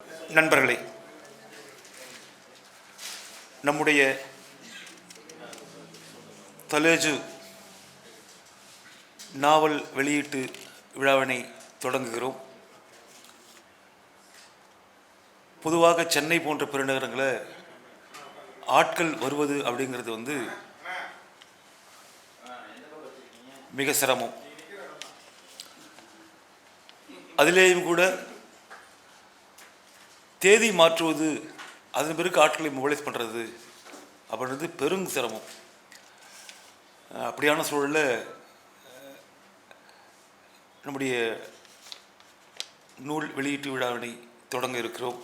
நண்பர்களே, நம்முடைய தலேஜு நாவல் வெளியீட்டு விழாவினை தொடங்குகிறோம். பொதுவாக சென்னை போன்ற பெருநகரங்களில் ஆட்கள் வருவது அப்படிங்கிறது மிக சிரமம். அதிலேயும் கூட தேதி மாற்றுவது, அதன் பிறகு ஆட்களை மொபைலைஸ் பண்ணுறது அப்படின்றது பெரும் சிரமம். அப்படியான சூழலில் நம்முடைய நூல் வெளியீட்டு விழாவினை தொடங்க இருக்கிறோம்.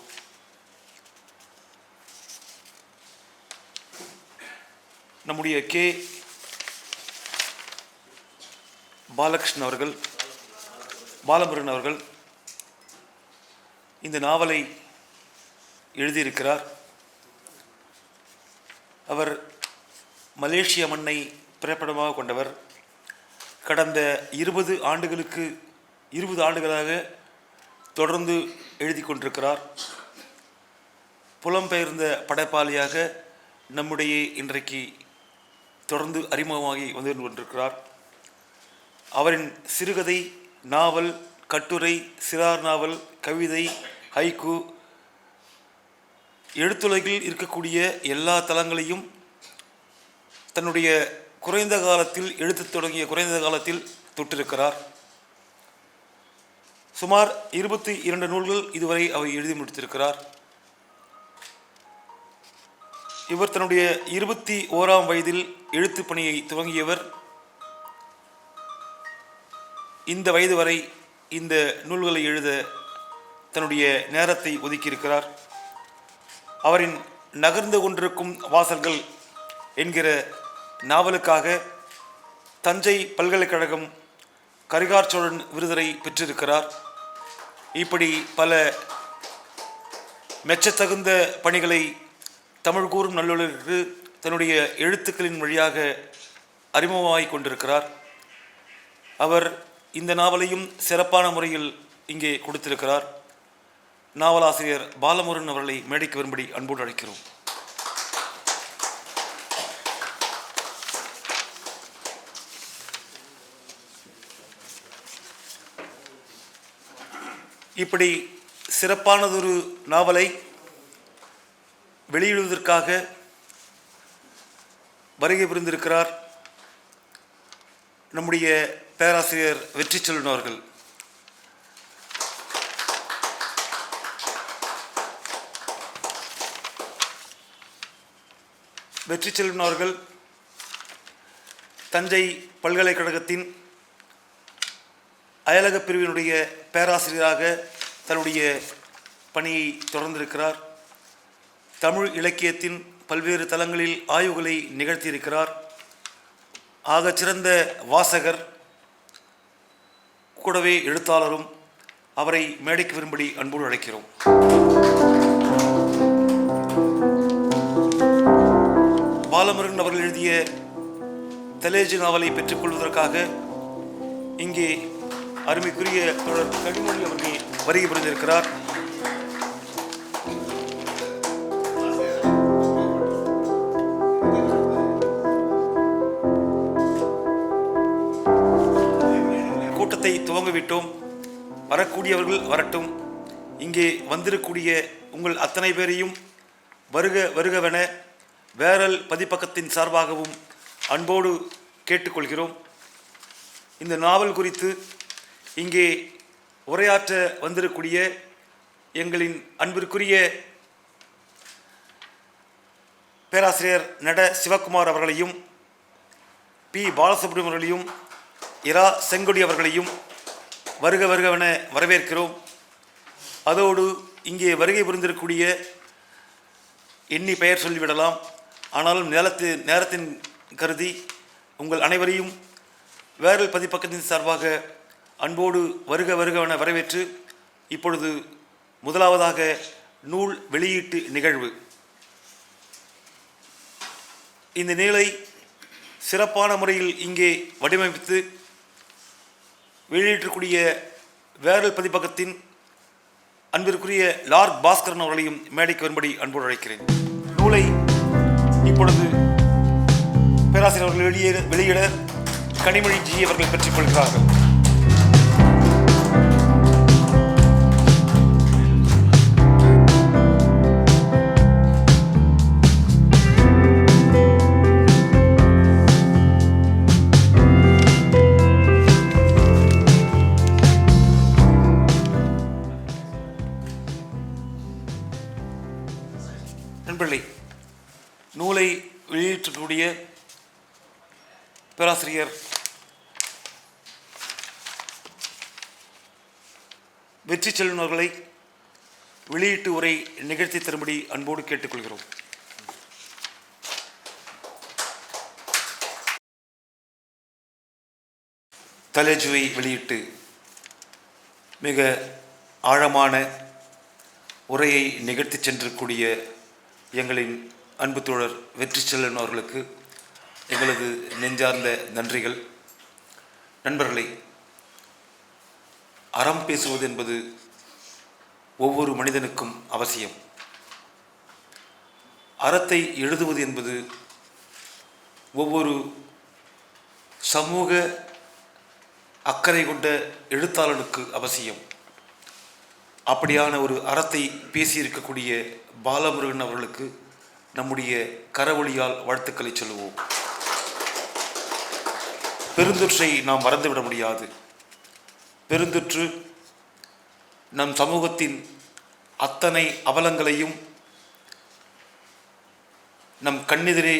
நம்முடைய கே. பாலகிருஷ்ணன் அவர்கள், பாலமுருகன் அவர்கள் இந்த நாவலை எழுதியிருக்கிறார். அவர் மலேசிய மண்ணை பிறப்பிடமாக கொண்டவர். கடந்த 20 ஆண்டுகளாக தொடர்ந்து எழுதி கொண்டிருக்கிறார். புலம்பெயர்ந்த படைப்பாளியாக நம்முடைய இன்றைக்கு தொடர்ந்து அறிமுகமாகி வந்து கொண்டிருக்கிறார். அவரின் சிறுகதை, நாவல், கட்டுரை, சிறார் நாவல், கவிதை, ஹைக்கூ, எழுத்துலகில் இருக்கக்கூடிய எல்லா தளங்களையும் தன்னுடைய குறைந்த காலத்தில் எழுத்து தொடங்கிய குறைந்த காலத்தில் தொட்டிருக்கிறார். சுமார் 22 நூல்கள் இதுவரை அவர் எழுதி முடித்திருக்கிறார். இவர் தன்னுடைய 21ஆம் வயதில் எழுத்து பணியை துவங்கியவர். இந்த வயது வரை இந்த நூல்களை எழுத தன்னுடைய நேரத்தை ஒதுக்கியிருக்கிறார். அவரின் நகர்ந்து கொண்டிருக்கும் வாசல்கள் என்கிற நாவலுக்காக தஞ்சை பல்கலைக்கழகம் கரிகார் சோழன் விருதை பெற்றிருக்கிறார். இப்படி பல மெச்சத்தகுந்த பணிகளை தமிழ் கூறும் நல்லுலகிற்கு தன்னுடைய எழுத்துக்களின் வழியாக அறிமுகமாகிக் கொண்டிருக்கிறார். அவர் இந்த நாவலையும் சிறப்பான முறையில் இங்கே கொடுத்திருக்கிறார். நாவலாசிரியர் பாலமுருகன் அவர்களை மேடைக்கு வரும்படி அன்போடு அழைக்கிறோம். இப்படி சிறப்பானதொரு நாவலை வெளியிடுவதற்காக வருகை புரிந்திருக்கிறார் நம்முடைய பேராசிரியர் வெற்றிச்செல்வன் அவர்கள். வெற்றிச்செல்வன் அவர்கள் தஞ்சை பல்கலைக்கழகத்தின் அயலக பிரிவினுடைய பேராசிரியராக தன்னுடைய பணியை தொடர்ந்திருக்கிறார். தமிழ் இலக்கியத்தின் பல்வேறு தளங்களில் ஆய்வுகளை நிகழ்த்தியிருக்கிறார். ஆகச்சிறந்த வாசகர், கூடவே எழுத்தாளரும். அவரை மேடைக்கு வரும்படி அன்போடு அழைக்கிறோம். பாலமுருகன் அவர்கள் எழுதிய தலேஜு நாவலை பெற்றுக்கொள்வதற்காக இங்கே அருமைக்குரிய தொடர் கனிமொழி அவர்கள் வருகை புரிந்திருக்கிறார். கூட்டத்தை துவங்கிவிட்டோம். வரக்கூடியவர்கள் வரட்டும். இங்கே வந்திருக்கக்கூடிய உங்கள் அத்தனை பேரையும் வருக வருகவென வேரல் பதிப்பகத்தின் சார்பாகவும் அன்போடு கேட்டுக்கொள்கிறோம். இந்த நாவல் குறித்து இங்கே உரையாற்ற வந்திருக்கூடிய எங்களின் அன்பிற்குரிய பேராசிரியர் நட சிவகுமார் அவர்களையும், பி. பாலசுப்ரமணியம் அவர்களையும், இரா செங்கொடி அவர்களையும் வருக வருகவென வரவேற்கிறோம். அதோடு இங்கே வருகை புரிந்திருக்கக்கூடிய எண்ணி பெயர் சொல்லிவிடலாம். ஆனாலும் நேரத்தின் கருதி உங்கள் அனைவரையும் வேரல் பதிப்பகத்தின் சார்பாக அன்போடு வருக வருகவென வரவேற்று இப்பொழுது முதலாவதாக நூல் வெளியீட்டு நிகழ்வு. இந்த நிலை சிறப்பான முறையில் இங்கே வடிவமைத்து வெளியிட்டிருக்கூடிய வேரல் பதிப்பகத்தின் அன்பிற்குரிய லார்ட் பாஸ்கரன் அவர்களையும் மேடைக்கு வரும்படி அன்போடு அழைக்கிறேன். நூலை இப்பொழுது பேராசிரியர் அவர்கள் வெளியிட கனிமொழி ஜி அவர்கள் பெற்றுக் கொள்கிறார்கள். நண்பர்களே, நூலை வெளியிட்டிருக்கக்கூடிய பேராசிரியர் வெற்றி செல்வன் அவர்களை வெளியீட்டு உரை நிகழ்த்தி தரும்படி அன்போடு கேட்டுக்கொள்கிறோம். தலைஜுவை வெளியிட்டு மிக ஆழமான உரையை நிகழ்த்தி சென்றக்கூடிய எங்களின் அன்பு தோழர் வெற்றி செல்வன் அவர்களுக்கு எங்களது நெஞ்சார்ந்த நன்றிகள். நண்பர்களே, அறம் பேசுவது என்பது ஒவ்வொரு மனிதனுக்கும் அவசியம். அறத்தை எழுதுவது என்பது ஒவ்வொரு சமூக அக்கறை கொண்ட எழுத்தாளனுக்கு அவசியம். அப்படியான ஒரு அறத்தை பேசியிருக்கக்கூடிய பாலமுருகன் அவர்களுக்கு நம்முடைய கரவொலியால் வாழ்த்துக்களை சொல்லுவோம். பெருந்தொற்றை நாம் மறந்துவிட முடியாது. பெருந்தொற்று நம் சமூகத்தின் அத்தனை அவலங்களையும் நம் கண்ணெதிரே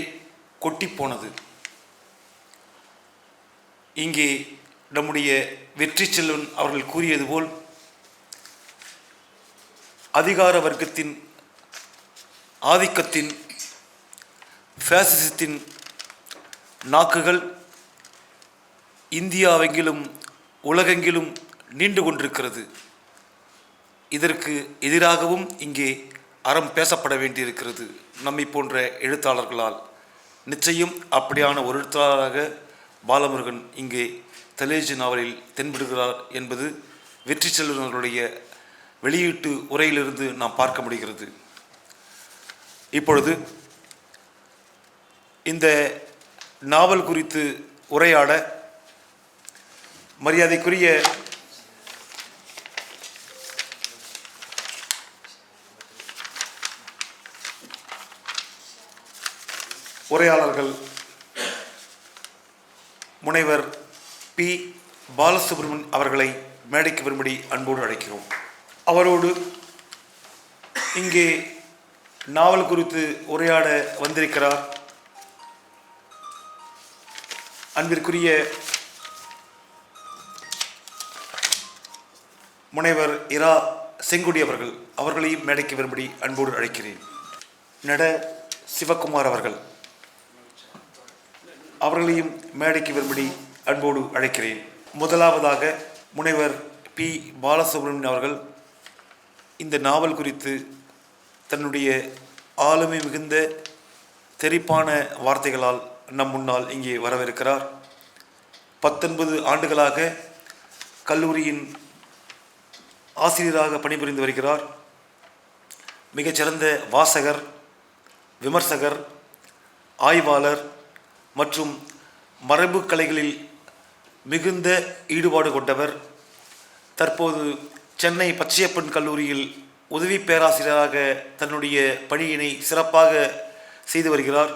கொட்டிப்போனது. இங்கே நம்முடைய வெற்றி செல்வன் அவர்கள் கூறியது போல் அதிகார வர்க்கத்தின் ஆதிக்கத்தின் ஃபேசிசத்தின் நாக்குகள் இந்தியாவெங்கிலும் உலகெங்கிலும் நீண்டு கொண்டிருக்கிறது. இதற்கு எதிராகவும் இங்கே அறம் பேசப்பட வேண்டியிருக்கிறது. நம்மை போன்ற எழுத்தாளர்களால் நிச்சயம் அப்படியான ஒரு எழுத்தாளராக பாலமுருகன் இங்கே தலேஜு நாவலில் தென்படுகிறார் என்பது வெற்றி செல்வன் அவர்களுடைய வெளியீட்டு உரையிலிருந்து நாம் பார்க்க முடிகிறது. இப்பொழுது இந்த நாவல் குறித்து உரையாட மரியாதைக்குரிய உரையாளர்கள் முனைவர் பி. பாலசுப்ரமணியன் அவர்களை மேடைக்கு வரும்படி அன்போடு அழைக்கிறோம். அவரோடு இங்கே நாவல் குறித்து உரையாட வந்திருக்கிறார் அன்பிற்குரிய முனைவர் இரா செங்குடி அவர்களையும் மேடைக்கு வரும்படி அன்போடு அழைக்கிறேன். நட சிவகுமார் அவர்களையும் மேடைக்கு வரும்படி அன்போடு அழைக்கிறேன். முதலாவதாக முனைவர் பி. பாலசுப்ரமணியன் அவர்கள் இந்த நாவல் குறித்து தன்னுடைய ஆளுமை மிகுந்த தெறிப்பான வார்த்தைகளால் நம் முன்னால் இங்கே வரவிருக்கிறார். 19 ஆண்டுகளாக கல்லூரியின் ஆசிரியராக பணிபுரிந்து வருகிறார். மிகச்சிறந்த வாசகர், விமர்சகர், ஆய்வாளர் மற்றும் மரபு கலைகளில் மிகுந்த ஈடுபாடு கொண்டவர். தற்போது சென்னை பச்சையப்பன் கல்லூரியில் உதவி பேராசிரியராக தன்னுடைய பணியினை சிறப்பாக செய்து வருகிறார்.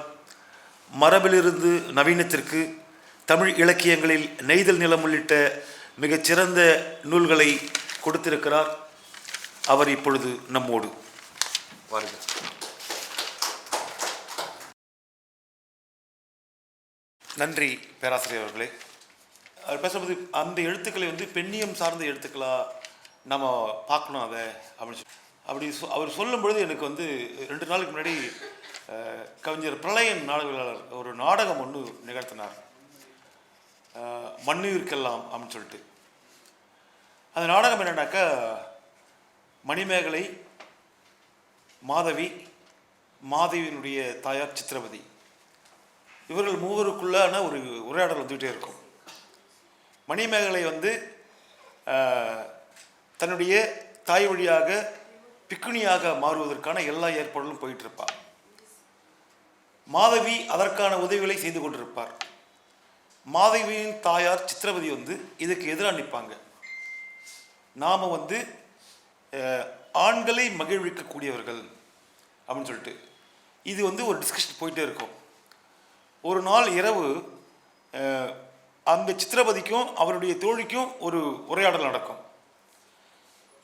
மரபிலிருந்து நவீனத்திற்கு, தமிழ் இலக்கியங்களில் நெய்தல் நிலம் உள்ளிட்ட மிகச்சிறந்த நூல்களை கொடுத்திருக்கிறார். அவர் இப்பொழுது நம்மோடு வாருங்கள். நன்றி பேராசிரியர் அவர்களே. அவர் பேசும்போது அந்த எழுத்துக்களை பெண்ணியம் சார்ந்த எழுத்துக்களாக நம்ம பார்க்கணும் அதை அப்படி அவர் சொல்லும் பொழுது எனக்கு 2 நாளுக்கு முன்னாடி கவிஞர் பிரளயன் நாடகவியலாளர் ஒரு நாடகம் ஒன்று நிகழ்த்தினார், மண்ணுயிர்க்கெல்லாம் அப்படின்னு சொல்லிட்டு. அந்த நாடகம் என்னன்னாக்கா, மணிமேகலை, மாதவியினுடைய தாயார் சித்திரவதி, இவர்கள் மூவருக்குள்ளான ஒரு உரையாடல் வந்துகிட்டே இருக்கும். மணிமேகலை தன்னுடைய தாய் வழியாக பிக்குணியாக மாறுவதற்கான எல்லா ஏற்பாடுகளும் போயிட்டு இருப்பார். மாதவி அதற்கான உதவிகளை செய்து கொண்டிருப்பார். மாதவியின் தாயார் சித்திரவதி இதுக்கு எதிராக நிற்பாங்க. நாம் ஆண்களை மகிழ்விக்கக்கூடியவர்கள் அப்படின்னு சொல்லிட்டு இது ஒரு டிஸ்கஷன் போயிட்டே இருக்கும். ஒரு நாள் இரவு அந்த சித்திரபதிக்கும் அவருடைய தோழிக்கும் ஒரு உரையாடல் நடக்கும்.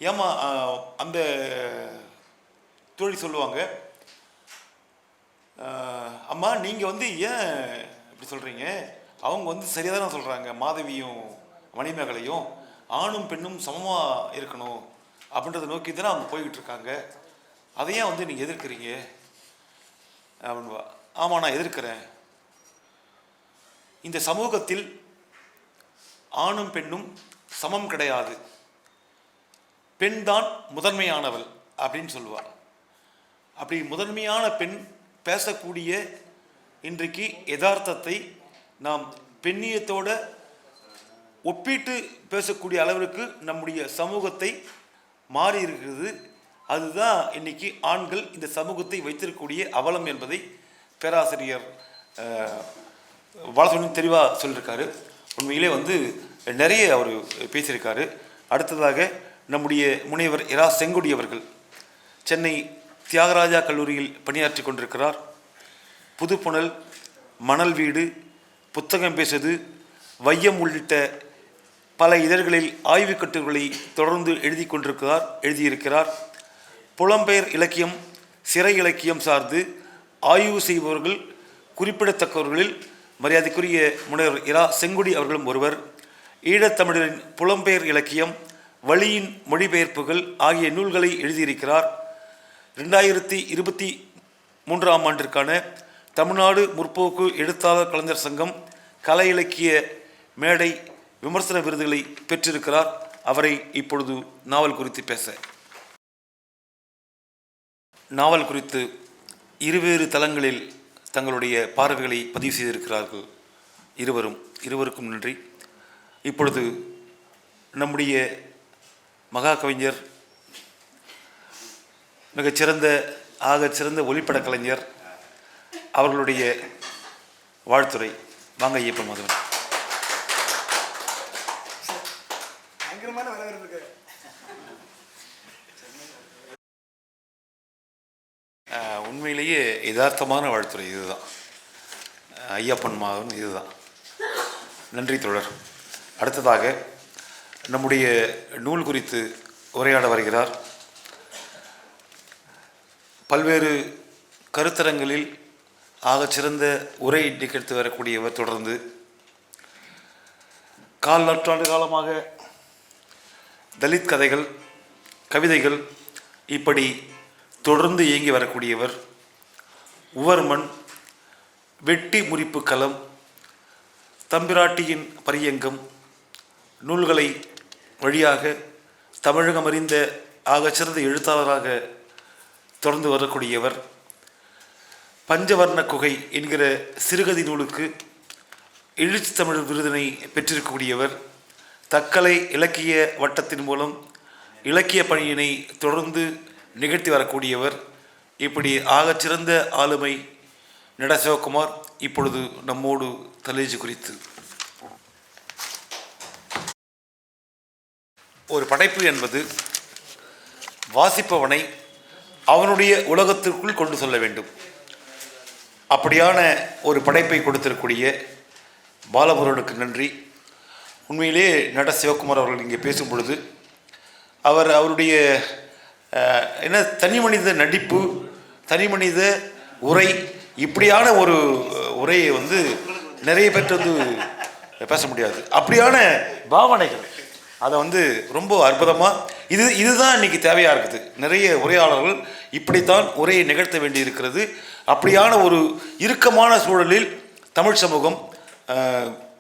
ஏமா அந்த தோழி சொல்லுவாங்க, அம்மா நீங்கள் ஏன் இப்படி சொல்கிறீங்க? அவங்க சரியாக தானே சொல்கிறாங்க, மாதவியும் மணிமேகலையும் ஆணும் பெண்ணும் சமமாக இருக்கணும் அப்படின்றத நோக்கி தானே அவங்க போய்கிட்டு இருக்காங்க. அதையும் நீங்கள் எதிர்க்கிறீங்க அப்படின்வா. ஆமாம், நான் எதிர்க்கிறேன். இந்த சமூகத்தில் ஆணும் பெண்ணும் சமம் கிடையாது, பெண் தான் முதன்மையானவள் அப்படின்னு சொல்லுவாள். அப்படி முதன்மையான பெண் பேசக்கூடிய இன்றைக்கு யதார்த்தத்தை நாம் பெண்ணியத்தோட ஒப்பிட்டு பேசக்கூடிய அளவிற்கு நம்முடைய சமூகத்தை மாறி இருக்கிறது. அதுதான் இன்னைக்கு ஆண்கள் இந்த சமூகத்தை வைத்திருக்கக்கூடிய அவலம் என்பதை பேராசிரியர் பாலசுப்ரமணியன் தெளிவாக சொல்லியிருக்காரு. உண்மையிலே நிறைய அவர் பேசியிருக்காரு. அடுத்ததாக நம்முடைய முனைவர் இரா செங்கொடி அவர்கள் சென்னை தியாகராஜா கல்லூரியில் பணியாற்றி கொண்டிருக்கிறார். புதுப்புணல், மணல் வீடு, புத்தகம் பேசுது, வையம் உள்ளிட்ட பல இதழ்களில் ஆய்வுக் கட்டுரைகளை தொடர்ந்து எழுதியிருக்கிறார். புலம்பெயர் இலக்கியம், சிறை இலக்கியம் சார்ந்து ஆய்வு செய்பவர்கள் குறிப்பிடத்தக்கவர்களில் மரியாதைக்குரிய முனைவர் இரா செங்கொடி அவர்களும் ஒருவர். ஈழத்தமிழரின் புலம்பெயர் இலக்கியம், வழியின் மொழிபெயர்ப்புகள் ஆகிய நூல்களை எழுதியிருக்கிறார். 2023ஆம் ஆண்டிற்கான தமிழ்நாடு முற்போக்கு எழுத்தாளர் கலைஞர் சங்கம் கலை இலக்கிய மேடை விமர்சன விருதுகளை பெற்றிருக்கிறார். அவரை இப்பொழுது நாவல் குறித்து பேச, நாவல் குறித்து இருவேறு தளங்களில் தங்களுடைய பார்வைகளை பதிவு செய்திருக்கிறார்கள் இருவருக்கும் நன்றி. இப்பொழுது நம்முடைய மகா கவிஞர், மிகச்சிறந்த ஆகச்சிறந்த ஒளிப்பட கலைஞர் அவர்களுடைய வாழ்த்துரை. வாங்க ஐயப்பன் மாதவன். உண்மையிலேயே யதார்த்தமான வாழ்த்துறை இதுதான். ஐயப்பன் மாதவன் இதுதான். நன்றி தோழர். அடுத்ததாக நம்முடைய நூல் குறித்து உரையாட வருகிறார். பல்வேறு கருத்தரங்களில் ஆகச்சிறந்த உரை நிகழ்த்து வரக்கூடியவர். தொடர்ந்து கால் நூற்றாண்டு காலமாக தலித் கதைகள், கவிதைகள் இப்படி தொடர்ந்து இயங்கி வரக்கூடியவர். உவர்மண், வெட்டி முறிப்பு களம், தம்பிராட்டியின் பரியங்கம் நூல்களை வழியாக தமிழகம் அறிந்த ஆகச்சிறந்த எழுத்தாளராக தொடர்ந்து வரக்கூடியவர். பஞ்சவர்ண குகை என்கிற சிறுகதை நூலுக்கு எழுச்சி தமிழ் விருதினை பெற்றிருக்கக்கூடியவர். தக்கலை இலக்கிய வட்டத்தின் மூலம் இலக்கிய பணியினை தொடர்ந்து நிகழ்த்தி வரக்கூடியவர். இப்படி ஆகச்சிறந்த ஆளுமை நட சிவகுமார் இப்பொழுது நம்மோடு தலைஜி குறித்து. ஒரு படைப்பு என்பது வாசிப்பவனை அவனுடைய உலகத்திற்குள் கொண்டு செல்ல வேண்டும். அப்படியான ஒரு படைப்பை கொடுத்திருக்கூடிய பாலமுருகனுக்கு நன்றி. உண்மையிலே நட சிவகுமார் அவர்கள் இங்கே பேசும் பொழுது அவருடைய தனி மனித நடிப்பு, தனி மனித உரை, இப்படியான ஒரு உரையை நிறைய பேர் பேச முடியாது. அப்படியான பாவனைகள் அதை ரொம்ப அற்புதமாக இதுதான் இன்றைக்கி தேவையாக இருக்குது. நிறைய உரையாளர்கள் இப்படித்தான் உரையை நிகழ்த்த வேண்டி இருக்கிறது. அப்படியான ஒரு இறுக்கமான சூழலில் தமிழ் சமூகம்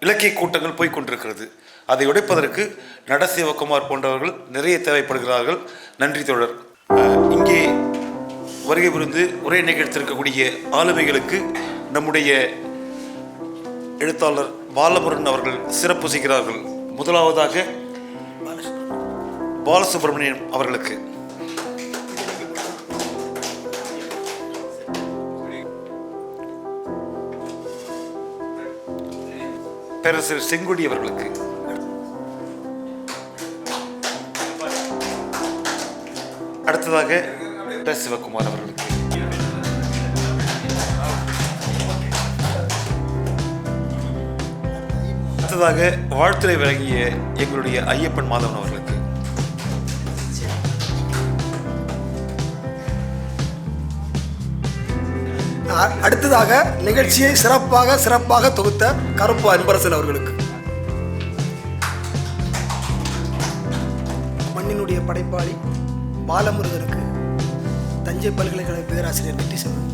இலக்கிய கூட்டங்கள் போய்கொண்டிருக்கிறது. அதை உடைப்பதற்கு நட சிவகுமார் போன்றவர்கள் நிறைய தேவைப்படுகிறார்கள். நன்றி தோழர். இங்கே வருகை புரிந்து உரை நிகழ்த்திருக்கக்கூடிய ஆளுமைகளுக்கு நம்முடைய எழுத்தாளர் பாலமுருகன் அவர்கள் சிறப்பு செய்கிறார்கள். முதலாவதாக பாலசுப்ரமணியன் அவர்களுக்கு. பேராசிரியர் செங்கொடி அவர்களுக்கு, அடுத்ததாக சிவகுமார் அவர்களுக்கு, அடுத்ததாக வாழ்த்துரை வழங்கிய எங்களுடைய ஐயப்பன் மாதவன் அவர்களுக்கு, அடுத்ததாக நிகழ்ச்சியை சிறப்பாக தொகுத்த கருப்பு அன்பரசன் அவர்களுக்கு, மண்ணினுடைய படைப்பாளி பாலமுருகனுக்கு, தஞ்சை பல்கலைக்கழக பேராசிரியர் வெற்றிசெல்வன்,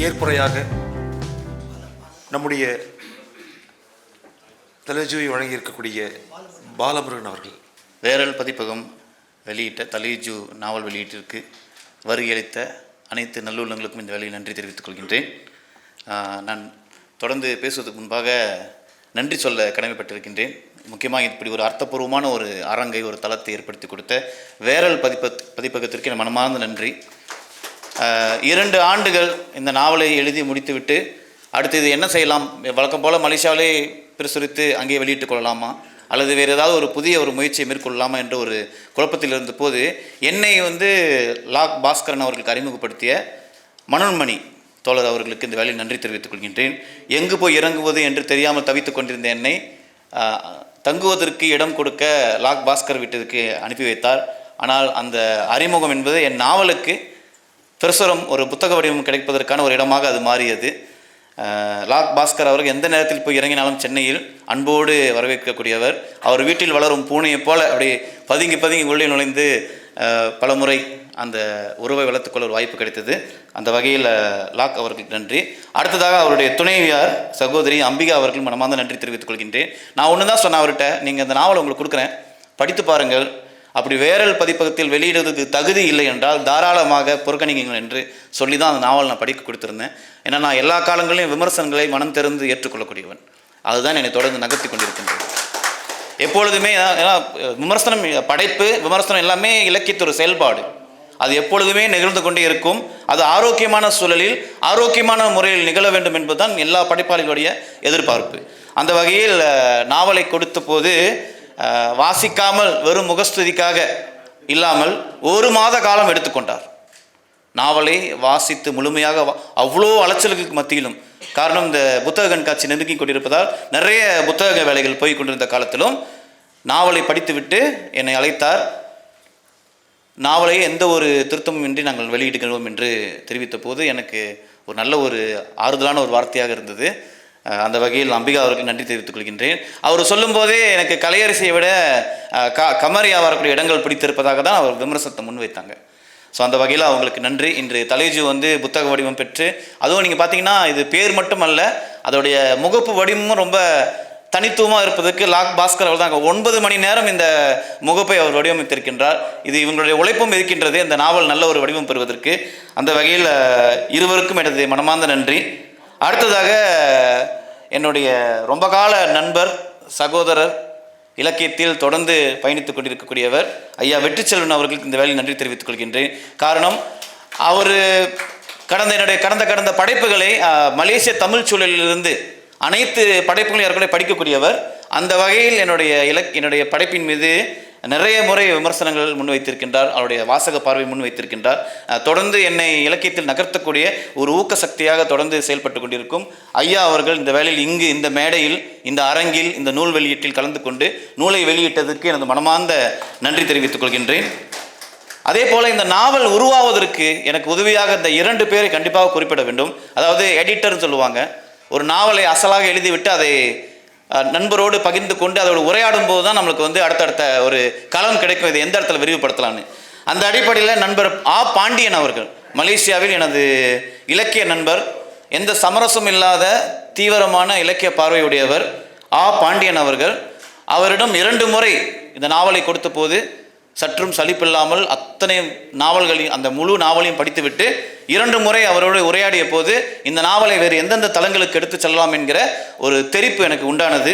ஏற்புரையாக நம்முடைய தலைஜுவை வழங்கி இருக்கக்கூடிய பாலமுருகன் அவர்கள், வேரல் பதிப்பகம் வெளியிட்ட தலைஜு நாவல் வெளியீட்டிற்கு வருகையளித்த அனைத்து நல்லுள்ளங்களுக்கும் இந்த வேலையை நன்றி தெரிவித்துக் கொள்கின்றேன். நான் தொடர்ந்து பேசுவதற்கு முன்பாக நன்றி சொல்ல கடமைப்பட்டிருக்கின்றேன். முக்கியமாக இப்படி ஒரு அர்த்தபூர்வமான ஒரு அரங்கை, ஒரு தளத்தை ஏற்படுத்தி கொடுத்த வேரல் பதிப்பகத்திற்கு என் மனமார்ந்த நன்றி. 2 ஆண்டுகள் இந்த நாவலை எழுதி முடித்துவிட்டு அடுத்து இது என்ன செய்யலாம், வழக்கம் போல் மலேசியாவிலே பிரசுரித்து அங்கே வெளியிட்டுக் கொள்ளலாமா அல்லது வேறு ஏதாவது ஒரு புதிய ஒரு முயற்சியை மேற்கொள்ளலாமா என்ற ஒரு குழப்பத்தில் இருந்த போது என்னை லாக் பாஸ்கரன் அவர்களுக்கு அறிமுகப்படுத்திய மனோன்மணி தோழர் அவர்களுக்கு இந்த வேலையில் நன்றி தெரிவித்துக் கொள்கின்றேன். எங்கு போய் இறங்குவது என்று தெரியாமல் தவித்து கொண்டிருந்த என்னை தங்குவதற்கு இடம் கொடுக்க லாக் பாஸ்கர் வீட்டிற்கு அனுப்பி வைத்தார். ஆனால் அந்த அறிமுகம் என்பது என் நாவலுக்கு பிரசுரம், ஒரு புத்தக வடிவம் கிடைப்பதற்கான ஒரு இடமாக அது மாறியது. லாக் பாஸ்கர் அவர்கள் எந்த நேரத்தில் போய் இறங்கினாலும் சென்னையில் அன்போடு வரவேற்கக்கூடியவர். அவர் வீட்டில் வளரும் பூனையைப் போல அப்படியே பதுங்கி உள்ளே நுழைந்து பல முறை அந்த உறவை வளர்த்துக்கொள்ள ஒரு வாய்ப்பு கிடைத்தது. அந்த வகையில் லாக் அவர்களுக்கு நன்றி. அடுத்ததாக அவருடைய துணைவியார் சகோதரி அம்பிகா அவர்கள் மனமார்ந்த நன்றி தெரிவித்துக் கொள்கின்றேன். நான் ஒன்று தான் சொன்னேன் அவர்கிட்ட, நீங்கள் அந்த நாவலை உங்களுக்கு கொடுக்குறேன், படித்து பாருங்கள், அப்படி வேரல் பதிப்பகத்தில் வெளியிடுவதற்கு தகுதி இல்லை என்றால் தாராளமாக புறக்கணிங்கள் என்று சொல்லி தான் அந்த நாவல் நான் படிக்க கொடுத்துருந்தேன். ஏன்னா நான் எல்லா காலங்களிலும் விமர்சனங்களை மனம் திறந்து ஏற்றுக்கொள்ளக்கூடியவன். அதுதான் என்னை தொடர்ந்து நகர்த்தி கொண்டிருக்கின்றது. எப்பொழுதுமே விமர்சனம், படைப்பு, விமர்சனம் எல்லாமே இலக்கியத்தொரு செயல்பாடு. அது எப்பொழுதுமே நிகழ்ந்து கொண்டே இருக்கும். அது ஆரோக்கியமான சூழலில் ஆரோக்கியமான முறையில் நிகழ வேண்டும் என்பதுதான் எல்லா படைப்பாளிகளுடைய எதிர்பார்ப்பு. அந்த வகையில் நாவலை கொடுத்த போது வாசிக்காமல் வெறும் முகஸ்துதிக்காக இல்லாமல் 1 மாத காலம் எடுத்துக்கொண்டார். நாவலை வாசித்து முழுமையாக அவ்வளோ அலைச்சலுக்கு மத்தியிலும், காரணம் இந்த புத்தக கண்காட்சி நெருங்கி கொண்டிருப்பதால் நிறைய புத்தக வேலைகள் போய் கொண்டிருந்த காலத்திலும் நாவலை படித்துவிட்டு என்னை அழைத்தார். நாவலை எந்த ஒரு திருத்தமும் இன்றி நாங்கள் வெளியிடுகிறோம் என்று தெரிவித்த போது எனக்கு ஒரு நல்ல ஒரு ஆறுதலான ஒரு வார்த்தையாக இருந்தது. அந்த வகையில் அம்பிகா அவர்களுக்கு நன்றி தெரிவித்துக் கொள்கின்றேன். அவர் சொல்லும்போதே எனக்கு கலையரசியை விட கமரியா வரக்கூடிய இடங்கள் பிடித்திருப்பதாக தான் அவர் விமர்சனத்தை முன்வைத்தாங்க. ஸோ அந்த வகையில் அவங்களுக்கு நன்றி. இன்று தலைஜு புத்தக வடிவம் பெற்று, அதுவும் நீங்கள் பார்த்தீங்கன்னா இது பேர் மட்டும் அல்ல, அதோடைய முகப்பு வடிவமும் ரொம்ப தனித்துவமாக இருப்பதற்கு லாக் பாஸ்கர் அவர் தான் 9 மணி நேரம் இந்த முகப்பை அவர் வடிவமைத்திருக்கின்றார். இது இவங்களுடைய உழைப்பும் இருக்கின்றது இந்த நாவல் நல்ல ஒரு வடிவம் பெறுவதற்கு. அந்த வகையில் இருவருக்கும் எனது மனமார்ந்த நன்றி. அடுத்ததாக என்னுடைய ரொம்ப கால நண்பர், சகோதரர், இலக்கியத்தில் தொடர்ந்து பயணித்துக் கொண்டிருக்கக்கூடியவர் ஐயா வெற்றிச்செல்வன் அவர்களுக்கு இந்த வேலையில் நன்றி தெரிவித்துக் கொள்கின்றேன். காரணம், அவர் கடந்த படைப்புகளை மலேசிய தமிழ் சூழலிலிருந்து அனைத்து படைப்புகளையும் ஏற்கனவே படிக்கக்கூடியவர். அந்த வகையில் என்னுடைய படைப்பின் மீது நிறைய முறை விமர்சனங்கள் முன்வைத்திருக்கின்றார். அவருடைய வாசக பார்வை முன்வைத்திருக்கின்றார். தொடர்ந்து என்னை இலக்கியத்தில் நகர்த்தக்கூடிய ஒரு ஊக்க சக்தியாக தொடர்ந்து செயல்பட்டு கொண்டிருக்கும் ஐயா அவர்கள் இந்த வேளையில் இங்கு இந்த மேடையில், இந்த அரங்கில், இந்த நூல் வெளியீட்டில் கலந்து கொண்டு நூலை வெளியிட்டதற்கு எனது மனமார்ந்த நன்றி தெரிவித்துக் கொள்கின்றேன். அதே போல் இந்த நாவல் உருவாவதற்கு எனக்கு உதவியாக இந்த 2 பேரை கண்டிப்பாக குறிப்பிட வேண்டும். அதாவது எடிட்டர்னு சொல்லுவாங்க. ஒரு நாவலை அசலாக எழுதிவிட்டு அதை நண்பரோடு பகிர்ந்து கொண்டு அதோடு உரையாடும் போது தான் நம்மளுக்கு அடுத்தடுத்த ஒரு களம் கிடைக்கும், இதை எந்த இடத்துல விரிவுபடுத்தலான்னு. அந்த அடிப்படையில் நண்பர் பாண்டியன் அவர்கள், மலேசியாவில் எனது இலக்கிய நண்பர், எந்த சமரசம் இல்லாத தீவிரமான இலக்கிய பார்வையுடையவர் பாண்டியன் அவர்கள், அவரிடம் 2 முறை இந்த நாவலை கொடுத்த போது சற்றும் சலிப்பில்லாமல் அத்தனை நாவல்களையும், அந்த முழு நாவலையும் படித்துவிட்டு 2 முறை அவரோடு உரையாடிய போது இந்த நாவலை வேறு எந்தெந்த தளங்களுக்கு எடுத்து செல்லலாம் என்கிற ஒரு தெரிப்பு எனக்கு உண்டானது.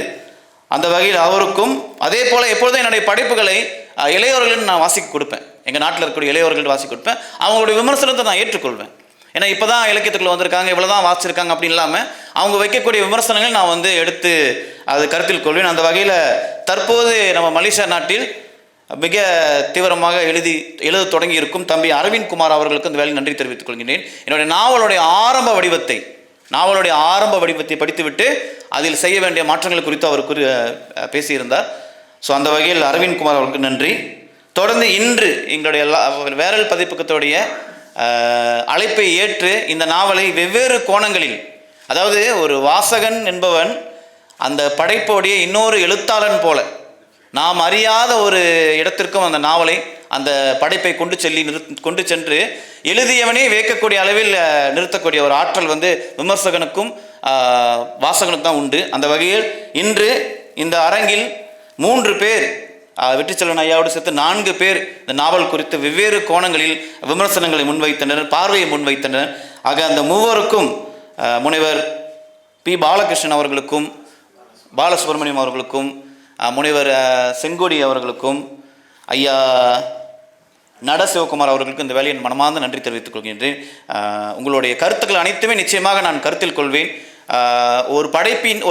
அந்த வகையில் அவருக்கும், அதே போல் எப்பொழுதும் என்னுடைய படைப்புகளை இளையவர்களும் நான் வாசிக்க கொடுப்பேன். எங்கள் நாட்டில் இருக்கக்கூடிய இளையவர்கள் வாசிக்க கொடுப்பேன். அவங்களுடைய விமர்சனத்தை நான் ஏற்றுக்கொள்வேன். ஏன்னா இப்போ தான் இலக்கியத்துக்குள்ள வந்திருக்காங்க, இவ்வளோ தான் வாசிச்சிருக்காங்க அப்படி இல்லாமல் அவங்க வைக்கக்கூடிய விமர்சனங்கள் நான் வந்து எடுத்து அது கருத்தில் கொள்வேன். அந்த வகையில் தற்போது நம்ம மலேசியா நாட்டில் மிக தீவிரமாக எழுத தொடங்கி இருக்கும் தம்பி அரவிந்த் குமார் அவர்களுக்கு இந்த வேலையை நன்றி தெரிவித்துக் கொள்கின்றேன். என்னுடைய நாவலுடைய ஆரம்ப வடிவத்தை படித்துவிட்டு அதில் செய்ய வேண்டிய மாற்றங்கள் குறித்து அவர் பேசியிருந்தார். ஸோ அந்த வகையில் அரவிந்த் குமார் அவர்களுக்கு நன்றி. தொடர்ந்து இன்று எங்களுடைய வேரல் பதிப்பகத்துடைய அழைப்பை ஏற்று இந்த நாவலை வெவ்வேறு கோணங்களில், அதாவது ஒரு வாசகன் என்பவன் அந்த படைப்போடைய இன்னொரு எழுத்தாளன் போல நாம் அறியாத ஒரு இடத்திற்கும் அந்த நாவலை அந்த படைப்பை கொண்டு சென்று எழுதியவனே வியக்கக்கூடிய அளவில் நிறுத்தக்கூடிய ஒரு ஆற்றல் வந்து விமர்சகனுக்கும் வாசகனுக்கும் தான் உண்டு. அந்த வகையில் இன்று இந்த அரங்கில் 3 பேர், வெற்றிச்செல்வன் ஐயாவோடு சேர்த்து 4 பேர் இந்த நாவல் குறித்து வெவ்வேறு கோணங்களில் விமர்சனங்களை முன்வைத்தனர், பார்வையை முன்வைத்தனர். ஆக அந்த மூவருக்கும் முனைவர் பி. பாலகிருஷ்ணன் அவர்களுக்கும், பாலசுப்ரமணியம் அவர்களுக்கும், முனைவர் செங்கோடி அவர்களுக்கும், ஐயா நட சிவகுமார் அவர்களுக்கும் இந்த வேலையை மனமார்ந்த நன்றி தெரிவித்துக் கொள்கின்றேன். உங்களுடைய கருத்துக்கள் அனைத்துமே நிச்சயமாக நான் கருத்தில் கொள்வேன். ஒரு படைப்பின்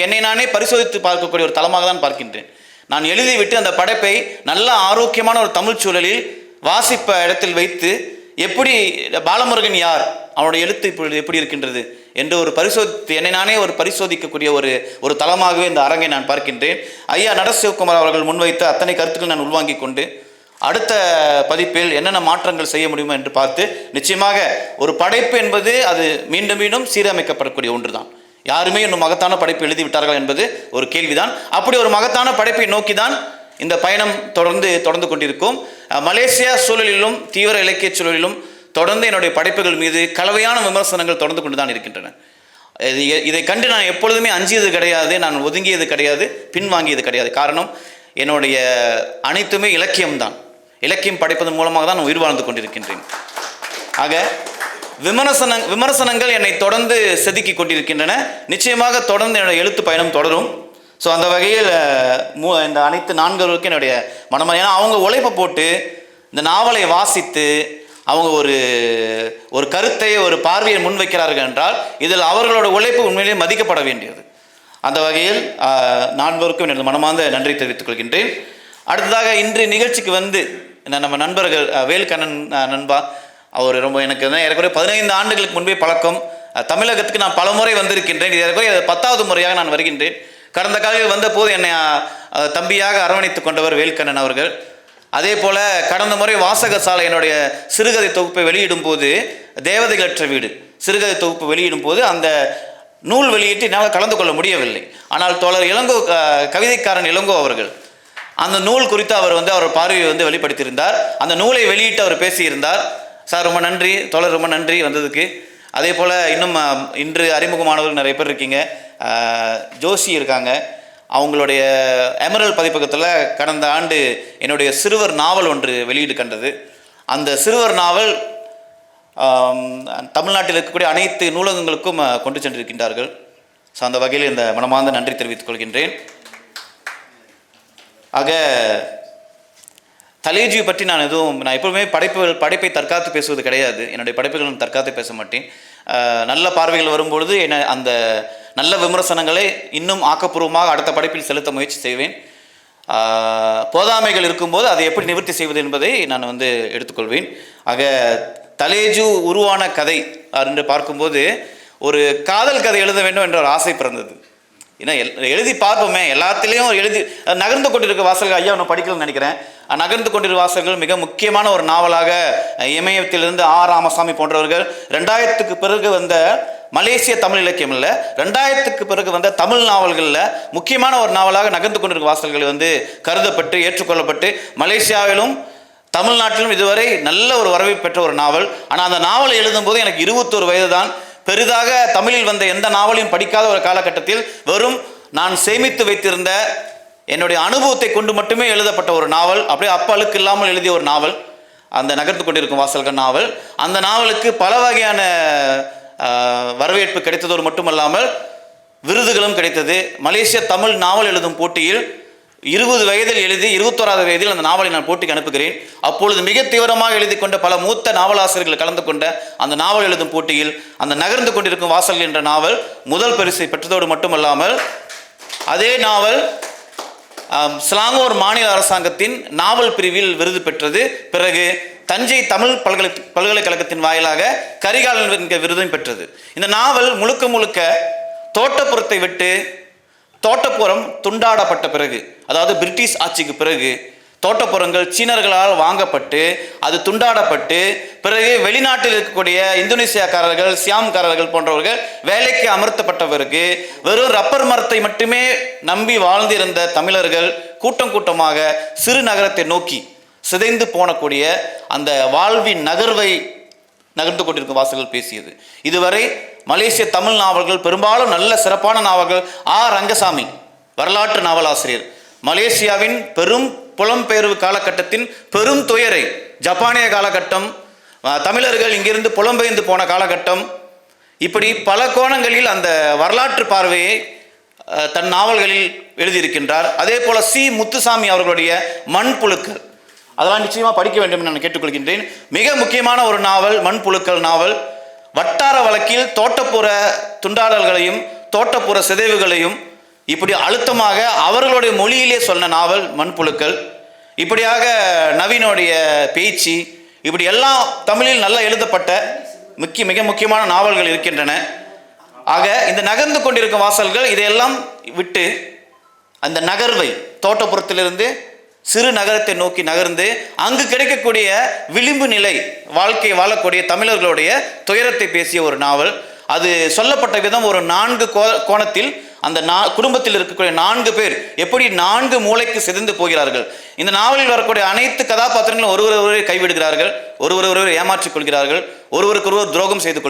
என்னை நானே பரிசோதித்து பார்க்கக்கூடிய ஒரு தளமாக தான் பார்க்கின்றேன். நான் எழுதிவிட்டு அந்த படைப்பை நல்ல ஆரோக்கியமான ஒரு தமிழ் சூழலில் வாசிப்ப இடத்தில் வைத்து எப்படி பாலமுருகன் யார், அவனுடைய எழுத்து இப்பொழுது எப்படி இருக்கின்றது என்று ஒரு என்னை நானே ஒரு பரிசோதிக்கக்கூடிய ஒரு தளமாகவே இந்த அரங்கை நான் பார்க்கின்றேன். ஐயா நட சிவகுமார் அவர்கள் முன்வைத்த அத்தனை கருத்துக்கள் நான் உள்வாங்கிக் கொண்டு அடுத்த பதிப்பில் என்னென்ன மாற்றங்கள் செய்ய முடியுமோ என்று பார்த்து, நிச்சயமாக ஒரு படைப்பு என்பது அது மீண்டும் மீண்டும் சீரமைக்கப்படக்கூடிய ஒன்று தான். யாருமே இன்னும் மகத்தான படைப்பு எழுதிவிட்டார்கள் என்பது ஒரு கேள்விதான். அப்படி ஒரு மகத்தான படைப்பை நோக்கி தான் இந்த பயணம் தொடர்ந்து கொண்டிருக்கும். மலேசியா சூழலிலும் தீவிர இலக்கிய சூழலிலும் தொடர்ந்து என்னுடைய படைப்புகள் மீது கலவையான விமர்சனங்கள் தொடர்ந்து கொண்டு தான் இருக்கின்றன. இதை கண்டு நான் எப்பொழுதுமே அஞ்சியது கிடையாது, நான் ஒதுங்கியது கிடையாது, பின்வாங்கியது கிடையாது. காரணம், என்னுடைய அனைத்துமே இலக்கியம்தான். இலக்கியம் படைப்பதன் மூலமாக தான் நான் உயிர் வாழ்ந்து கொண்டிருக்கின்றேன். ஆக விமர்சனங்கள் என்னை தொடர்ந்து செதுக்கி கொண்டிருக்கின்றன. நிச்சயமாக தொடர்ந்து என்னுடைய எழுத்து பயணம் தொடரும். ஸோ அந்த வகையில் இந்த அனைத்து 4 என்னுடைய மனமாக, ஏன்னா அவங்க உழைப்பை போட்டு இந்த நாவலை வாசித்து அவங்க ஒரு கருத்தை ஒரு பார்வையை முன்வைக்கிறார்கள் என்றால் இதில் அவர்களோட உழைப்பு உண்மையிலேயே மதிக்கப்பட வேண்டியது. அந்த வகையில் 4 எனது மனமார்ந்த நன்றி தெரிவித்துக் கொள்கின்றேன். அடுத்ததாக இன்று நிகழ்ச்சிக்கு வந்து நம்ம நண்பர்கள் வேல்கண்ணன் நண்பா, அவர் ரொம்ப எனக்கு ஏறக்குறைய 15 ஆண்டுகளுக்கு முன்பே பழக்கம். தமிழகத்துக்கு நான் பல முறை வந்திருக்கின்றேன். இது ஏறக்குறைய 10வது முறையாக நான் வருகின்றேன். கடந்த காலையில் வந்த போது என்னை தம்பியாக அரவணைத்துக் கொண்டவர் வேல்கண்ணன் அவர்கள். அதே போல் கடந்த முறை வாசக சாலை என்னுடைய சிறுகதை தொகுப்பை வெளியிடும் போது, தேவதைகளற்ற வீடு சிறுகதை தொகுப்பு வெளியிடும் போது அந்த நூல் வெளியிட்டு என்னால் கலந்து கொள்ள முடியவில்லை. ஆனால் தோழர் இளங்கோ, கவிதைக்காரன் இளங்கோ அவர்கள் அந்த நூல் குறித்து அவர் பார்வையை வெளிப்படுத்தியிருந்தார். அந்த நூலை வெளியிட்டு அவர் பேசியிருந்தார். சார் ரொம்ப நன்றி, தோழர் ரொம்ப நன்றி வந்ததுக்கு. அதே போல் இன்னும் இன்று அறிமுகமானவர்கள் நிறைய பேர் இருக்கீங்க. ஜோஷி இருக்காங்க. அவங்களுடைய எமரல் பதிப்பகத்தில் கடந்த ஆண்டு என்னுடைய சிறுவர் நாவல் ஒன்று வெளியீடு கண்டது. அந்த சிறுவர் நாவல் தமிழ்நாட்டில் இருக்கக்கூடிய அனைத்து நூலகங்களுக்கும் கொண்டு சென்றிருக்கின்றார்கள். ஸோ அந்த வகையில் இந்த மனமார்ந்த நன்றி தெரிவித்துக் கொள்கின்றேன். ஆக தலேஜியை பற்றி நான் எப்பவுமே படைப்பை தற்காத்து பேசுவது கிடையாது. என்னுடைய படைப்புகள் நான் தற்காத்து பேச மாட்டேன். நல்ல பார்வைகள் வரும்பொழுது அந்த நல்ல விமர்சனங்களை இன்னும் ஆக்கப்பூர்வமாக அடுத்த படைப்பில் செலுத்த முயற்சி செய்வேன். போதாமைகள் இருக்கும்போது அதை எப்படி நிவர்த்தி செய்வது என்பதை நான் எடுத்துக்கொள்வேன். ஆக தலேஜு உருவான கதை என்று பார்க்கும்போது ஒரு காதல் கதை எழுத வேண்டும் என்ற ஒரு ஆசை பிறந்தது. ஏன்னா எழுதி பார்ப்போமே, எல்லாத்திலையும் எழுதி நகர்ந்து கொண்டிருக்க வாசல்கள், ஐயா ஒன்று படிக்கணும்னு நினைக்கிறேன். நகர்ந்து கொண்டிருக்க வாசல்கள் மிக முக்கியமான ஒரு நாவலாக இமயத்திலிருந்து ராமசாமி போன்றவர்கள் 2000க்கு பிறகு வந்த மலேசிய தமிழ் இலக்கியம் இல்லை, 2000க்கு பிறகு வந்த தமிழ் நாவல்களில் முக்கியமான ஒரு நாவலாக நகர்ந்து கொண்டிருக்க வாசல்கள் கருதப்பட்டு ஏற்றுக்கொள்ளப்பட்டு மலேசியாவிலும் தமிழ்நாட்டிலும் இதுவரை நல்ல ஒரு வரவேற்பு பெற்ற ஒரு நாவல். ஆனால் அந்த நாவலை எழுதும்போது எனக்கு 21 வயது தான். பெரிதாக தமிழில் வந்த எந்த நாவலையும் படிக்காத ஒரு காலகட்டத்தில் வெறும் நான் சேமித்து வைத்திருந்த என்னுடைய அனுபவத்தை கொண்டு மட்டுமே எழுதப்பட்ட ஒரு நாவல், அப்படியே அழுக்கு இல்லாமல் எழுதிய ஒரு நாவல் அந்த நகர்ந்து கொண்டிருக்கும் வாசல்கள் நாவல். அந்த நாவலுக்கு பல வகையான வரவேற்பு கிடைத்ததோடு மட்டுமல்லாமல் விருதுகளும் கிடைத்தது. மலேசிய தமிழ் நாவல் எழுதும் போட்டியில் 20 வயதில் எழுதி 21வது வயதில் அந்த நாவலை நான் போட்டிக்கு அனுப்புகிறேன். அப்பொழுது மிக தீவிரமாக எழுதி கொண்ட பல மூத்த நாவலாசிரியர்கள் கலந்து கொண்ட அந்த நாவல் எழுதும் போட்டியில் அந்த நகர்ந்து கொண்டிருக்கும் வாசல்கள் என்ற நாவல் முதல் பரிசை பெற்றதோடு மட்டுமல்லாமல் அதே நாவல் சிலாங்கூர் மாநில அரசாங்கத்தின் நாவல் பிரிவில் விருது பெற்றது. பிறகு தஞ்சை தமிழ் பல்கலைக்கழகத்தின் வாயிலாக கரிகாலன் என்கிற விருதும் பெற்றது. இந்த நாவல் முழுக்க முழுக்க தோட்டப்புறத்தை விட்டு தோட்டப்புறம் துண்டாடப்பட்ட பிறகு, அதாவது பிரிட்டிஷ் ஆட்சிக்கு பிறகு தோட்டப்புறங்கள் சீனர்களால் வாங்கப்பட்டு அது துண்டாடப்பட்டு பிறகு வெளிநாட்டில் இருக்கக்கூடிய இந்தோனேசியாக்காரர்கள் சியாம்காரர்கள் போன்றவர்கள் வேலைக்கு அமர்த்தப்பட்ட பிறகு வெறும் ரப்பர் மரத்தை மட்டுமே நம்பி வாழ்ந்திருந்த தமிழர்கள் கூட்டம் கூட்டமாக சிறு நகரத்தை நோக்கி சிதைந்து போனக்கூடிய அந்த வாழ்வின் நகர்வை நகர்ந்து கொண்டிருக்கும் வாசல்கள் பேசியது. இதுவரை மலேசிய தமிழ் நாவல்கள் பெரும்பாலும் நல்ல சிறப்பான நாவல்கள். ரங்கசாமி வரலாற்று நாவலாசிரியர் மலேசியாவின் பெரும் புலம்பெயர்வு காலகட்டத்தின் பெரும் துயரை, ஜப்பானிய காலகட்டம், தமிழர்கள் இங்கிருந்து புலம்பெயர்ந்து போன காலகட்டம், இப்படி பல கோணங்களில் அந்த வரலாற்று பார்வையை தன் நாவல்களில் எழுதியிருக்கின்றார். அதே போல முத்துசாமி அவர்களுடைய மண்புழுக்கள், அதெல்லாம் நிச்சயமாக படிக்க வேண்டும் என்று நான் கேட்டுக்கொள்கின்றேன். மிக முக்கியமான ஒரு நாவல் மண்புழுக்கள் நாவல். வட்டார வழக்கில் தோட்டப்புற துண்டாடல்களையும் தோட்டப்புற சிதைவுகளையும் இப்படி அழுத்தமாக அவர்களுடைய மொழியிலே சொன்ன நாவல் மண்புழுக்கள். இப்படியாக நவீனுடைய பேச்சு, இப்படி எல்லாம் தமிழில் நல்லா எழுதப்பட்ட மிக முக்கியமான நாவல்கள் இருக்கின்றன. ஆக இந்த நகர்ந்து கொண்டிருக்கும் வாசல்கள் இதையெல்லாம் விட்டு அந்த நகர்வை தோட்டப்புறத்திலிருந்து சிறு நகரத்தை நோக்கி நகர்ந்து அங்கு கிடைக்கக்கூடிய விளிம்பு நிலை வாழ்க்கை வாழக்கூடிய தமிழர்களுடைய துயரத்தை பேசிய ஒரு நாவல். அது சொல்லப்பட்ட விதம் ஒரு 4 கோணத்தில் அந்த குடும்பத்தில் இருக்கக்கூடிய 4 பேர் எப்படி 4 மூளைக்கு சிதைந்து போகிறார்கள். இந்த நாவலில் வரக்கூடிய அனைத்து கதாபாத்திரங்களும் ஒருவரை கைவிடுகிறார்கள், ஒருவரை ஏமாற்றிக் கொள்கிறார்கள், ஒருவருக்கொருவர் துரோகம் செய்து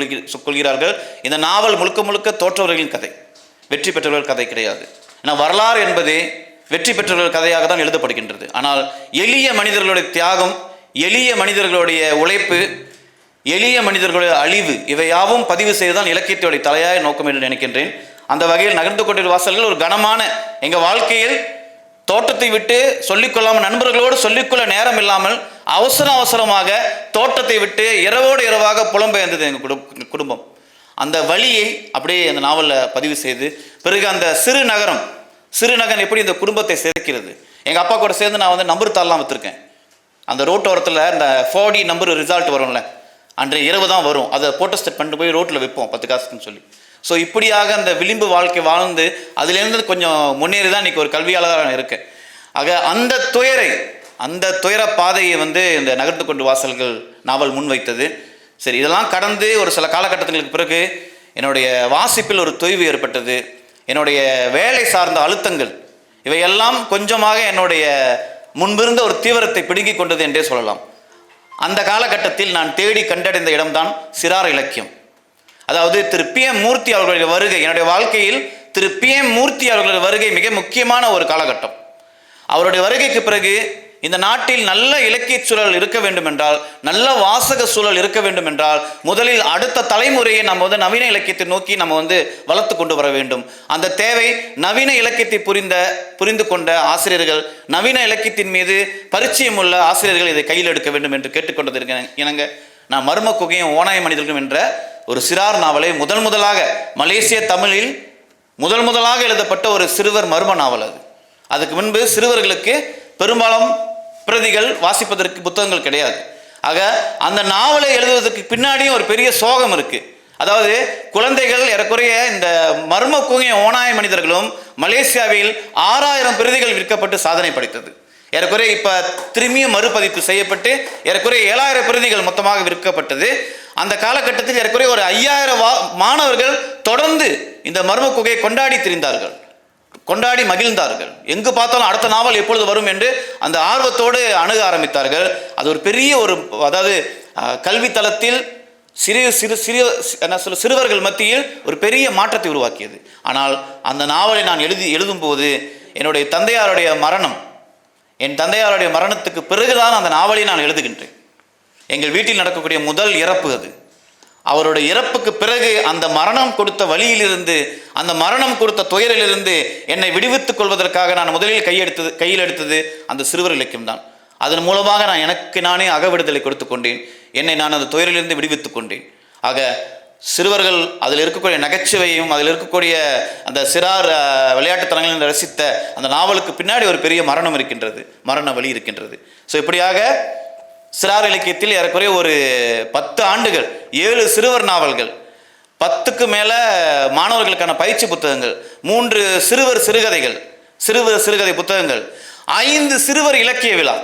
கொள்கிறார்கள். இந்த நாவல் முழுக்க முழுக்க தோற்றவர்களின் கதை, வெற்றி பெற்றவர்கள் கதை கிடையாது. ஏன்னா வரலாறு என்பதே வெற்றி பெற்றவர்கள் கதையாக தான் எழுதப்படுகின்றது. ஆனால் எளிய மனிதர்களுடைய தியாகம், எளிய மனிதர்களுடைய உழைப்பு, எளிய மனிதர்களுடைய அழிவு, இவையாவும் பதிவு செய்துதான் இலக்கியத்துடைய தலையாய நோக்கம் என்று நினைக்கின்றேன். அந்த வகையில் நகர்ந்து கொண்டிருக்கும் வாசல்கள் ஒரு கனமான எங்கள் வாழ்க்கையில் தோட்டத்தை விட்டு சொல்லிக்கொள்ளாமல், நண்பர்களோடு சொல்லிக்கொள்ள நேரம் இல்லாமல் அவசரமாக தோட்டத்தை விட்டு இரவோடு இரவாக புலம்பெயர்ந்தது எங்கள் குடும்பம். அந்த வழியை அப்படியே அந்த நாவலில் பதிவு செய்து பிறகு அந்த சிறு நகரம் எப்படி இந்த குடும்பத்தை சிதைக்கிறது. எங்கள் அப்பா கூட சேர்ந்து நான் நம்பர் தாள்லாம் விற்றுருக்கேன். அந்த ரோட்டோரத்தில் இந்த 4D நம்பர் ரிசல்ட் வரும்ல, அன்றைய இரவு தான் வரும். அதை போட்டோஸ்டேட் பண்ணிட்டு போய் ரோட்டில் வைப்போம் 10 காசுக்குன்னு சொல்லி. ஸோ இப்படியாக அந்த விளிம்பு வாழ்க்கை வாழ்ந்து அதுலேருந்து கொஞ்சம் முன்னேறி தான் இன்றைக்கி ஒரு கல்வியாளராக இருக்கேன். ஆக அந்த துயர பாதையை இந்த நகர்ந்து கொண்டு வாசல்கள் நாவல் முன்வைத்தது. சரி, இதெல்லாம் கடந்து ஒரு சில காலகட்டங்களுக்கு பிறகு என்னுடைய வாசிப்பில் ஒரு தொய்வு ஏற்பட்டது. என்னுடைய வேலை சார்ந்த அழுத்தங்கள் இவையெல்லாம் கொஞ்சமாக என்னுடைய முன்பிருந்த ஒரு தீவிரத்தை பிடுங்கிக் கொண்டது என்றே சொல்லலாம். அந்த காலகட்டத்தில் நான் தேடி கண்டடைந்த இடம்தான் சிறார் இலக்கியம். அதாவது திரு PM மூர்த்தி அவர்களுடைய வருகை, என்னுடைய வாழ்க்கையில் திரு PM மூர்த்தி அவர்களுடைய வருகை மிக முக்கியமான ஒரு காலகட்டம். அவருடைய வருகைக்கு பிறகு இந்த நாட்டில் நல்ல இலக்கிய சூழல் இருக்க வேண்டும் என்றால், நல்ல வாசக சூழல் இருக்க வேண்டும் என்றால், முதலில் அடுத்த தலைமுறையை நம்ம நவீன இலக்கியத்தை நோக்கி நம்ம வளர்த்து கொண்டு வர வேண்டும். அந்த தேவை நவீன இலக்கியத்தை புரிந்து கொண்ட ஆசிரியர்கள், நவீன இலக்கியத்தின் மீது பரிச்சயம் உள்ள ஆசிரியர்கள் இதை கையில் எடுக்க வேண்டும் என்று கேட்டுக்கொண்டது இணங்க நான் மர்ம குகையும் ஓநாய மனிதர்களும் என்ற ஒரு சிறார் நாவலை முதலாக மலேசிய தமிழில் முதலாக எழுதப்பட்ட ஒரு சிறுவர் மர்ம நாவல். அதுக்கு முன்பு சிறுவர்களுக்கு பெரும்பாலும் பிரதிகள் வாசிப்பதற்கு புத்தகங்கள் கிடையாது. ஆக அந்த நாவலை எழுதுவதற்கு பின்னாடியும் ஒரு பெரிய சோகம் இருக்கு. அதாவது குழந்தைகள் ஏறக்குறைய இந்த மர்ம குகை ஓநாய மனிதர்களும் மலேசியாவில் 6000 பிரதிகள் விற்கப்பட்டு சாதனை படைத்தது. ஏறக்குறைய இப்போ திரும்பியும் மறுபதிப்பு செய்யப்பட்டு ஏறக்குறைய 7000 பிரதிகள் மொத்தமாக விற்கப்பட்டது. அந்த காலகட்டத்தில் ஏறக்குறைய ஒரு 5000 மாணவர்கள் தொடர்ந்து இந்த மர்ம குகையை கொண்டாடி மகிழ்ந்தார்கள். எங்கு பார்த்தாலும் அடுத்த நாவல் எப்பொழுது வரும் என்று அந்த ஆர்வத்தோடு அணுக ஆரம்பித்தார்கள். அது ஒரு பெரிய அதாவது கல்வி தளத்தில் சிறுவர்கள் மத்தியில் ஒரு பெரிய மாற்றத்தை உருவாக்கியது. ஆனால் அந்த நாவலை நான் எழுதும்போது என்னுடைய தந்தையாருடைய மரணத்துக்கு பிறகுதான் அந்த நாவலை நான் எழுதுகின்றேன். எங்கள் வீட்டில் நடக்கக்கூடிய முதல் இறப்பு அது. அவருடைய இறப்புக்கு பிறகு அந்த மரணம் கொடுத்த வழியிலிருந்து, அந்த மரணம் கொடுத்த துயரிலிருந்து என்னை விடுவித்துக் கொள்வதற்காக நான் முதலில் கையில் எடுத்தது அந்த சிறுவர் இலக்கியம் தான். அதன் மூலமாக நான் எனக்கு நானே அகவிடுதலை கொடுத்து கொண்டேன். என்னை நான் அந்த துயரிலிருந்து விடுவித்துக் கொண்டேன். ஆக சிறுவர்கள் அதில் இருக்கக்கூடிய நகைச்சுவையும் அதில் இருக்கக்கூடிய அந்த சிறார் விளையாட்டுத்தனங்களில் ரசித்த அந்த நாவலுக்கு பின்னாடி ஒரு பெரிய மரணம் இருக்கின்றது, மரண வழி இருக்கின்றது. ஸோ இப்படியாக சிறார் இலக்கியத்தில் ஏறக்குறைய ஒரு 10 ஆண்டுகள் 7 சிறுவர் நாவல்கள், 10க்கு மேலே மாணவர்களுக்கான பயிற்சி புத்தகங்கள், 3 சிறுவர் சிறுகதை புத்தகங்கள், 5 சிறுவர் இலக்கிய விழா.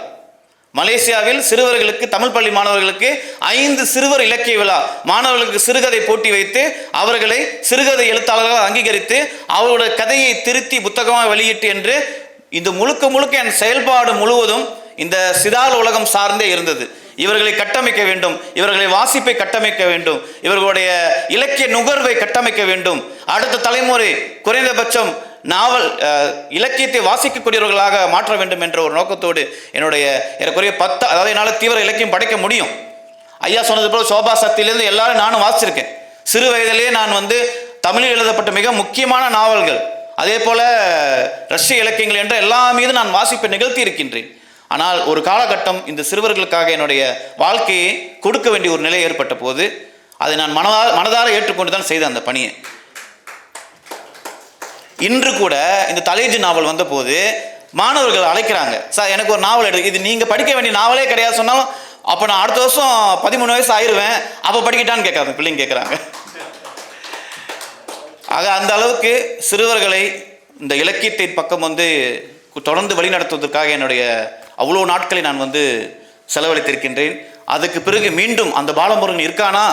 மலேசியாவில் சிறுவர்களுக்கு, தமிழ் பள்ளி மாணவர்களுக்கு 5 சிறுவர் இலக்கிய விழா, மாணவர்களுக்கு சிறுகதை போட்டி வைத்து அவர்களை சிறுகதை எழுத்தாளர்களாக அங்கீகரித்து அவருடைய கதையை திருத்தி புத்தகமாக வெளியிட்டு என்று இந்த முழுக்க என் செயல்பாடு முழுவதும் இந்த சிறார் உலகம் சார்ந்தே இருந்தது. இவர்களை கட்டமைக்க வேண்டும், இவர்களை வாசிப்பை கட்டமைக்க வேண்டும், இவர்களுடைய இலக்கிய நுகர்வை கட்டமைக்க வேண்டும், அடுத்த தலைமுறை குறைந்தபட்சம் நாவல் இலக்கியத்தை வாசிக்கக்கூடியவர்களாக மாற்ற வேண்டும் என்ற ஒரு நோக்கத்தோடு என்னுடைய ஏறக்குறைய 10, அதாவது என்னால் தீவிர இலக்கியம் படைக்க முடியும். ஐயா சொன்னது போல் சோபா சக்தியிலேருந்து எல்லாரும் நானும் வாசிச்சிருக்கேன். சிறு வயதிலே நான் தமிழில் எழுதப்பட்ட மிக முக்கியமான நாவல்கள், அதே போல ரஷ்ய இலக்கியங்கள் என்ற எல்லா மீது நான் வாசிப்பை நிகழ்த்தி இருக்கின்றேன். ஆனால் ஒரு காலகட்டம் இந்த சிறுவர்களுக்காக என்னுடைய வாழ்க்கையை கொடுக்க வேண்டிய ஒரு நிலை ஏற்பட்ட போது அதை நான் மனதார ஏற்றுக்கொண்டு தான் செய்த அந்த பணியை. இன்று கூட இந்த தலைஜி நாவல் வந்த போது மாணவர்கள் அழைக்கிறாங்க, சார் எனக்கு ஒரு நாவல் எடுத்து, இது நீங்கள் படிக்க வேண்டிய நாவலே கிடையாது சொன்னாலும், அப்போ நான் அடுத்த வருஷம் 13 வயசு ஆயிடுவேன், அப்போ படிக்கிட்டான்னு கேட்காது பிள்ளைங்க கேட்குறாங்க. ஆக அந்த அளவுக்கு சிறுவர்களை இந்த இலக்கியத்தின் பக்கம் தொடர்ந்து வழிநடத்துவதற்காக என்னுடைய அவ்வளோ நாட்களை நான் செலவழித்திருக்கின்றேன். அதுக்கு பிறகு மீண்டும் அந்த பாலமுருகன் இருக்கானா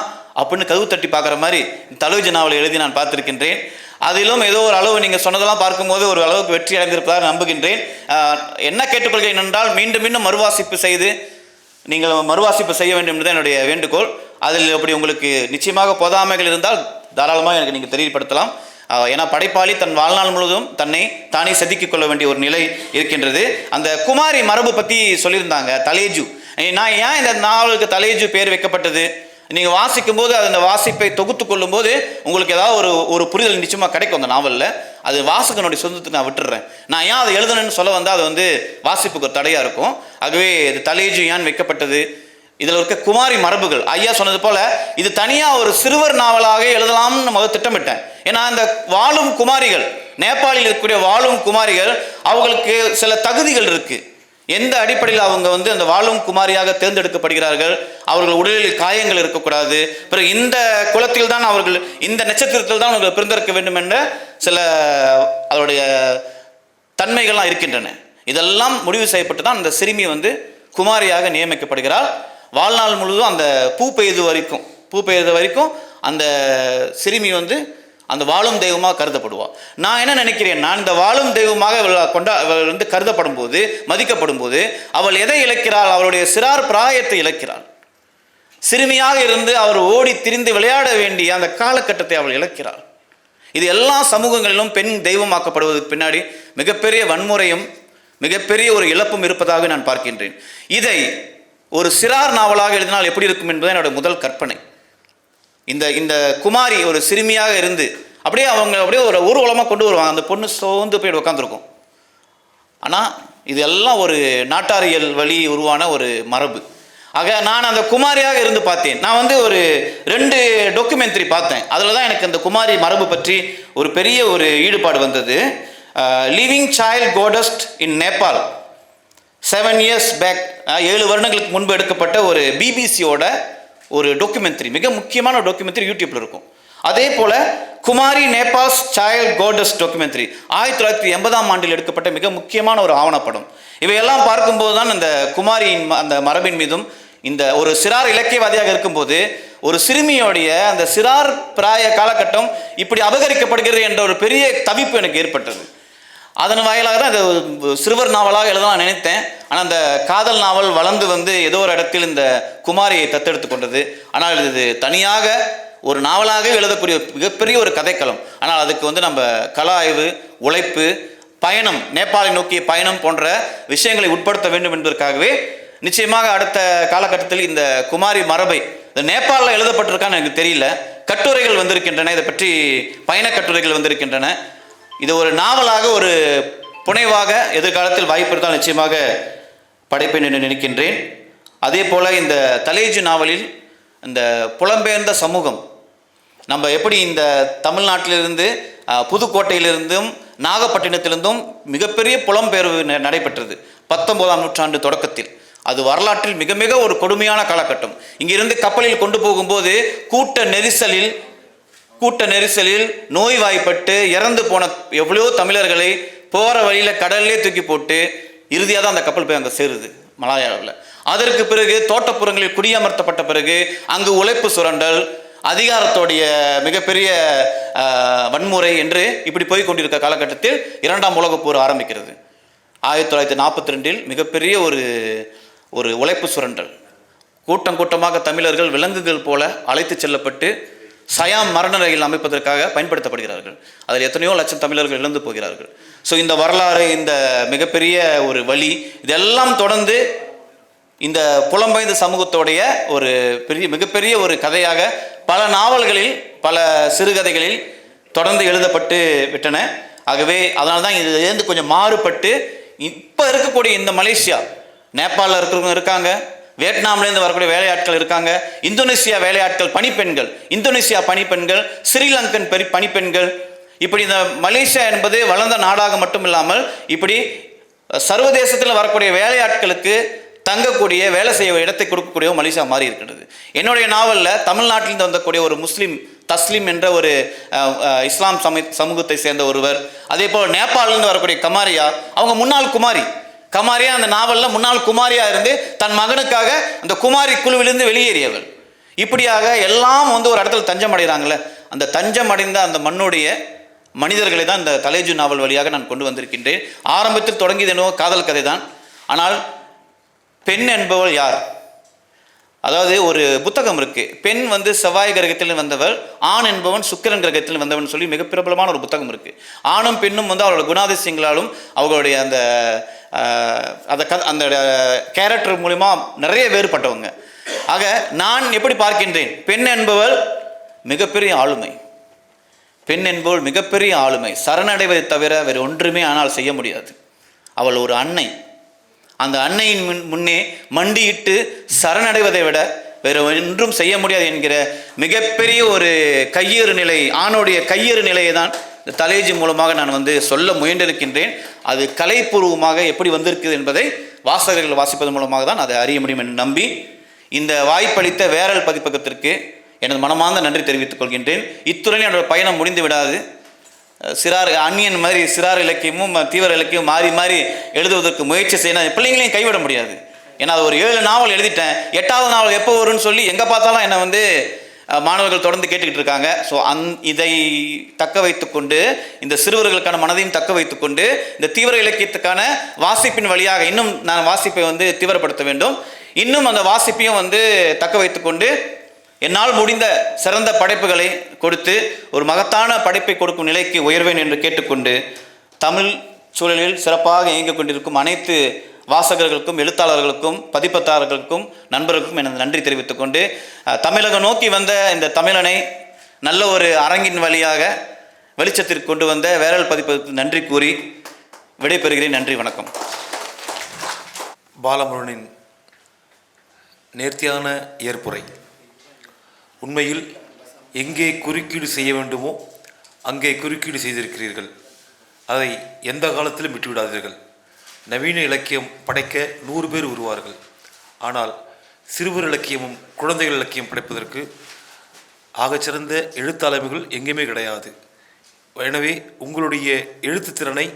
அப்படின்னு கதவு தட்டி பார்க்குற மாதிரி தலைஜி நாவலை எழுதி நான் பார்த்துருக்கின்றேன். அதிலும் ஏதோ ஒரு அளவு நீங்கள் சொன்னதெல்லாம் பார்க்கும்போது ஒரு அளவுக்கு வெற்றி அடைந்திருப்பதாக நம்புகின்றேன். என்ன கேட்டுக்கொள்கிறேன் என்றால், மீண்டும் மறுவாசிப்பு செய்து நீங்கள் மறுவாசிப்பு செய்ய வேண்டும் என்பது என்னுடைய வேண்டுகோள். அதில் அப்படி உங்களுக்கு நிச்சயமாக போதாமைகள் இருந்தால் தாராளமாக எனக்கு நீங்கள் தெரியப்படுத்தலாம். ஏன்னா படைப்பாளி தன் வாழ்நாள் முழுவதும் தன்னை தானே செதுக்கிக் கொள்ள வேண்டிய ஒரு நிலை இருக்கின்றது. அந்த குமாரி மரபு பற்றி சொல்லியிருந்தாங்க, தலைஜு. நான் ஏன் இந்த நாவலுக்கு தலைஜு பேர் வைக்கப்பட்டது, நீங்கள் வாசிக்கும் போது அந்த வாசிப்பை தொகுத்து கொள்ளும் போது உங்களுக்கு ஏதாவது ஒரு புரிதல் நிச்சயமாக கிடைக்கும் அந்த நாவலில். அது வாசகனுடைய சொந்தத்துக்கு நான் விட்டுடுறேன். நான் ஏன் அதை எழுதணும்னு சொல்ல வந்தால் அது வாசிப்புக்கு ஒரு தடையாக இருக்கும். ஆகவே இது தலைஜு ஏன் வைக்கப்பட்டது, இதில் இருக்க குமாரி மரபுகள், ஐயா சொன்னது போல இது தனியாக ஒரு சிறுவர் நாவலாக எழுதலாம்னு நம்ம திட்டமிட்டேன். ஏன்னா இந்த வாழும் குமாரிகள், நேபாளில் இருக்கக்கூடிய வாழும் குமாரிகள், அவங்களுக்கு சில தகுதிகள் இருக்கு. எந்த அடிப்படையில் அவங்க அந்த வாழும் குமாரியாக தேர்ந்தெடுக்கப்படுகிறார்கள், அவர்கள் உடலில் காயங்கள் இருக்கக்கூடாது, பிறகு இந்த குலத்தில் தான் அவர்கள், இந்த நட்சத்திரத்தில் தான் அவர்கள் பிறந்திருக்க வேண்டும் என்ற சில அதோடைய தன்மைகள்லாம் இருக்கின்றன. இதெல்லாம் முடிவு செய்யப்பட்டு தான் அந்த சிறுமி குமாரியாக நியமிக்கப்படுகிறார். வாழ்நாள் முழுவதும் அந்த பூ பெய்து வரைக்கும் அந்த சிறுமி அந்த வாழும் தெய்வமாக கருதப்படுவாள். நான் என்ன நினைக்கிறேன், நான் இந்த வாழும் தெய்வமாக கருதப்படும் போது, மதிக்கப்படும் போது அவள் எதை இழக்கிறாள், அவளுடைய சிறார் பிராயத்தை இழக்கிறாள். சிறுமியாக இருந்து அவர் ஓடி திரிந்து விளையாட வேண்டிய அந்த காலகட்டத்தை அவள் இழக்கிறாள். இது எல்லா சமூகங்களிலும் பெண் தெய்வமாக்கப்படுவதற்கு பின்னாடி மிகப்பெரிய வன்முறையும் மிகப்பெரிய ஒரு இழப்பும் இருப்பதாக நான் பார்க்கின்றேன். இதை ஒரு சிறார் நாவலாக எழுதினால் எப்படி இருக்கும் என்பது என்னோட முதல் கற்பனை. இந்த குமாரி ஒரு சிறுமியாக இருந்து அப்படியே ஒரு ஊர்வலமாக கொண்டு வருவாங்க, அந்த பொண்ணு சோர்ந்து போய் உட்காந்துருக்கும். ஆனால் இதெல்லாம் ஒரு நாட்டாரியல் வழி உருவான ஒரு மரபு. ஆக நான் அந்த குமாரியாக இருந்து பார்த்தேன். நான் ஒரு 2 டாக்குமெண்ட்ரி பார்த்தேன். அதில் தான் எனக்கு அந்த குமாரி மரபு பற்றி ஒரு பெரிய ஒரு ஈடுபாடு வந்தது. லிவிங் சைல்ட் கோடஸ்ட் இன் நேபாள், 7 years பேக், 7 வருடங்களுக்கு முன்பு எடுக்கப்பட்ட ஒரு பிபிசியோட ஒரு டாக்குமெண்ட்ரி, மிக முக்கியமான டாக்குமெண்ட்ரி யூடியூப்ல இருக்கும். அதே போல குமாரி நேபாள்ஸ் சைல்ட் கோடஸ் டாக்குமெண்ட்ரி 1980ஆம் ஆண்டில் எடுக்கப்பட்ட மிக முக்கியமான ஒரு ஆவணப்படம். இவையெல்லாம் பார்க்கும்போது தான் அந்த குமாரியின் அந்த மரபின் மீதும், இந்த ஒரு சிறார் இலக்கியவாதியாக இருக்கும்போது ஒரு சிறுமியோடைய அந்த சிறார் பிராய காலகட்டம் இப்படி அபகரிக்கப்படுகிறது என்ற ஒரு பெரிய தவிப்பு எனக்கு ஏற்பட்டது. அதன் வாயிலாக தான் இது சிறுவர் நாவலாக எழுதலாம் நினைத்தேன். ஆனால் அந்த காதல் நாவல் வளர்ந்து ஏதோ ஒரு இடத்தில் இந்த குமாரியை தத்தெடுத்து கொண்டது. ஆனால் இது தனியாக ஒரு நாவலாக எழுதக்கூடிய மிகப்பெரிய ஒரு கதைக்களம். ஆனால் அதுக்கு நம்ம கள ஆய்வு, உழைப்பு, பயணம், நேபாளை நோக்கிய பயணம் போன்ற விஷயங்களை உட்படுத்த வேண்டும் என்பதற்காகவே நிச்சயமாக அடுத்த காலகட்டத்தில் இந்த குமாரி மரபை இந்த நேபாளில் எழுதப்பட்டிருக்கான்னு எனக்கு தெரியல. கட்டுரைகள் வந்திருக்கின்றன, இதை பற்றி பயண கட்டுரைகள் வந்திருக்கின்றன. இது ஒரு நாவலாக, ஒரு புனைவாக எதிர்காலத்தில் வாய்ப்பு இருந்தால் நிச்சயமாக படைப்பேன் என்று நினைக்கின்றேன். அதே போல் இந்த தலேஜு நாவலில் இந்த புலம்பெயர்ந்த சமூகம், நம்ம எப்படி இந்த தமிழ்நாட்டிலிருந்து புதுக்கோட்டையிலிருந்தும் நாகப்பட்டினத்திலிருந்தும் மிகப்பெரிய புலம்பெயர்வு நடைபெற்றது 19ஆம் நூற்றாண்டு தொடக்கத்தில். அது வரலாற்றில் மிக மிக ஒரு கொடுமையான காலகட்டம். இங்கிருந்து கப்பலில் கொண்டு போகும்போது கூட்ட நெரிசலில் நோய்வாய்ப்பட்டு இறந்து போன எவ்வளோ தமிழர்களை போகிற வழியில் கடல்லே தூக்கி போட்டு இறுதியாக தான் அந்த கப்பல் போய் அங்கே சேருது மலாயாவில். அதற்கு பிறகு தோட்டப்புறங்களில் குடியமர்த்தப்பட்ட பிறகு அங்கு உழைப்பு சுரண்டல், அதிகாரத்தோடைய மிகப்பெரிய வன்முறை என்று இப்படி போய் கொண்டிருக்க காலகட்டத்தில் 2ஆம் உலகப் போர் ஆரம்பிக்கிறது. 1942 மிகப்பெரிய ஒரு உழைப்பு சுரண்டல். கூட்டமாக தமிழர்கள் விலங்குகள் போல அழைத்து செல்லப்பட்டு சயாம் மரண ரயில் அமைப்பதற்காக பயன்படுத்தப்படுகிறார்கள். அதில் எத்தனையோ லட்சம் தமிழர்கள் இழந்து போகிறார்கள். ஸோ இந்த வரலாறு, இந்த மிகப்பெரிய ஒரு வழி, இதெல்லாம் தொடர்ந்து இந்த புலம்பெயர்ந்த சமூகத்தோடைய ஒரு மிகப்பெரிய ஒரு கதையாக பல நாவல்களில், பல சிறுகதைகளில் தொடர்ந்து எழுதப்பட்டு விட்டன. ஆகவே அதனால தான் இதுலேருந்து கொஞ்சம் மாறுபட்டு இப்போ இருக்கக்கூடிய இந்த மலேசியா, நேபாளில் இருக்கிறவங்க இருக்காங்க, வியட்நாம்லேருந்து வரக்கூடிய வேலையாட்கள் இருக்காங்க, இந்தோனேசியா வேலையாட்கள் பணிப்பெண்கள், இந்தோனேசியா பணிப்பெண்கள், ஸ்ரீலங்கன் பணிப்பெண்கள், இப்படி இந்த மலேசியா என்பது வளர்ந்த நாடாக மட்டும் இல்லாமல் இப்படி சர்வதேசத்தில் வரக்கூடிய வேலையாட்களுக்கு தங்கக்கூடிய, வேலை செய்ய இடத்தை கொடுக்கக்கூடிய மலேசியா மாறி இருக்கின்றது. என்னுடைய நாவலில் தமிழ்நாட்டிலிருந்து வந்தக்கூடிய ஒரு முஸ்லீம் தஸ்லீம் என்ற ஒரு இஸ்லாம் சமூகத்தை சேர்ந்த ஒருவர், அதே போல் நேபாளிலிருந்து வரக்கூடிய கமாரியா, அவங்க முன்னாள் கமாரியா அந்த நாவலில் முன்னாள் குமாரியா இருந்து தன் மகனுக்காக அந்த குமாரி குழுவிலிருந்து வெளியேறியவர். இப்படியாக எல்லாம் ஒரு இடத்துல தஞ்சம் அடைகிறாங்களே, அந்த தஞ்சம் அடைந்த அந்த மண்ணுடைய மனிதர்களை தான் இந்த தலேஜு நாவல் வழியாக நான் கொண்டு வந்திருக்கின்றேன். ஆரம்பத்தில் தொடங்கியது என்னவோ காதல் கதை தான். ஆனால் பெண் என்பவள் யார்? அதாவது ஒரு புத்தகம் இருக்கு, பெண் செவ்வாய் கிரகத்தில் வந்தவர், ஆண் என்பவன் சுக்கிரன் கிரகத்தில் வந்தவன் சொல்லி மிக பிரபலமான ஒரு புத்தகம் இருக்கு. ஆணும் பெண்ணும் அவரோட குணாதிசயங்களாலும் அவர்களுடைய அந்த கேரக்டர் மூலிமா நிறைய வேறுபட்டவங்க. ஆக நான் எப்படி பார்க்கின்றேன், பெண் என்பவள் மிகப்பெரிய ஆளுமை, சரணடைவதை தவிர வேறு ஒன்றுமே ஆனால் செய்ய முடியாது. அவள் ஒரு அன்னை. அந்த அன்னையின் முன்னே மண்டியிட்டு சரணடைவதை விட வேறு ஒன்றும் செய்ய முடியாது என்கிற மிகப்பெரிய ஒரு கையேறு நிலை, ஆணுடைய கையேறு நிலையை தான் இந்த தலேஜு மூலமாக நான் சொல்ல முயன்றிருக்கின்றேன். அது கலைப்பூர்வமாக எப்படி வந்திருக்குது என்பதை வாசகர்கள் வாசிப்பதன் மூலமாக தான் அதை அறிய முடியும் என்று நம்பி இந்த வாய்ப்பளித்த வேரல் பதிப்பகத்திற்கு எனது மனமார்ந்த நன்றி தெரிவித்துக் கொள்கின்றேன். இத்துடன் என்னோட பயணம் முடிந்து விடாது. அந்நியன் மாதிரி சிறார் இலக்கியமும் தீவிர இலக்கியம் மாறி எழுதுவதற்கு முயற்சி செய்யணும். பிள்ளைங்களையும் கைவிட முடியாது. ஏன்னா அது ஒரு 7 நாவல் எழுதிட்டேன், 8வது நாவல் எப்போ வரும்னு சொல்லி எங்கே பார்த்தாலும் என்னை மாணவர்கள் தொடர்ந்து கேட்டுக்கிட்டு இருக்காங்க. ஸோ இதை தக்க வைத்துக்கொண்டு, இந்த சிறுவர்களுக்கான மனதையும் தக்க வைத்துக்கொண்டு, இந்த தீவிர இலக்கியத்துக்கான வாசிப்பின் வழியாக இன்னும் நான் வாசிப்பை தீவிரப்படுத்த வேண்டும். இன்னும் அந்த வாசிப்பையும் தக்க வைத்துக்கொண்டு என்னால் முடிந்த சிறந்த படைப்புகளை கொடுத்து ஒரு மகத்தான படைப்பை கொடுக்கும் நிலைக்கு உயர்வேன் என்று கேட்டுக்கொண்டு, தமிழ் சூழலில் சிறப்பாக இயங்கிக் கொண்டிருக்கும் அனைத்து வாசகர்களுக்கும், எழுத்தாளர்களுக்கும், பதிப்பத்தாளர்களுக்கும், நண்பர்களுக்கும் எனது நன்றி தெரிவித்துக் கொண்டு, தமிழகம் நோக்கி வந்த இந்த தமிழனை நல்ல ஒரு அரங்கின் வழியாக வெளிச்சத்திற்கு கொண்டு வந்த வேரல் பதிப்பதற்கு நன்றி கூறி விடைபெறுகிறேன். நன்றி, வணக்கம். பாலமுருகனின் நேர்த்தியான ஏற்புரை. உண்மையில் எங்கே குறுக்கீடு செய்ய வேண்டுமோ அங்கே குறுக்கீடு செய்திருக்கிறீர்கள். அதை எந்த காலத்திலும் விட்டுவிடாதீர்கள். நவீன இலக்கியம் படைக்க 100 பேர் வருவார்கள். ஆனால் சிறுவர் இலக்கியமும் குழந்தைகள் இலக்கியம் படைப்பதற்கு ஆகச்சிறந்த எழுத்தாளர்கள் எங்கேயுமே கிடையாது. எனவே உங்களுடைய எழுத்து திறனை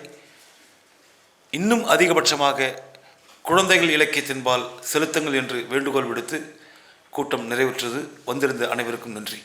இன்னும் அதிகபட்சமாக குழந்தைகள் இலக்கியத்தின்பால் செலுத்துங்கள் என்று வேண்டுகோள் விடுத்து கூட்டம் நிறைவேற்றது. வந்திருந்த அனைவருக்கும் நன்றி.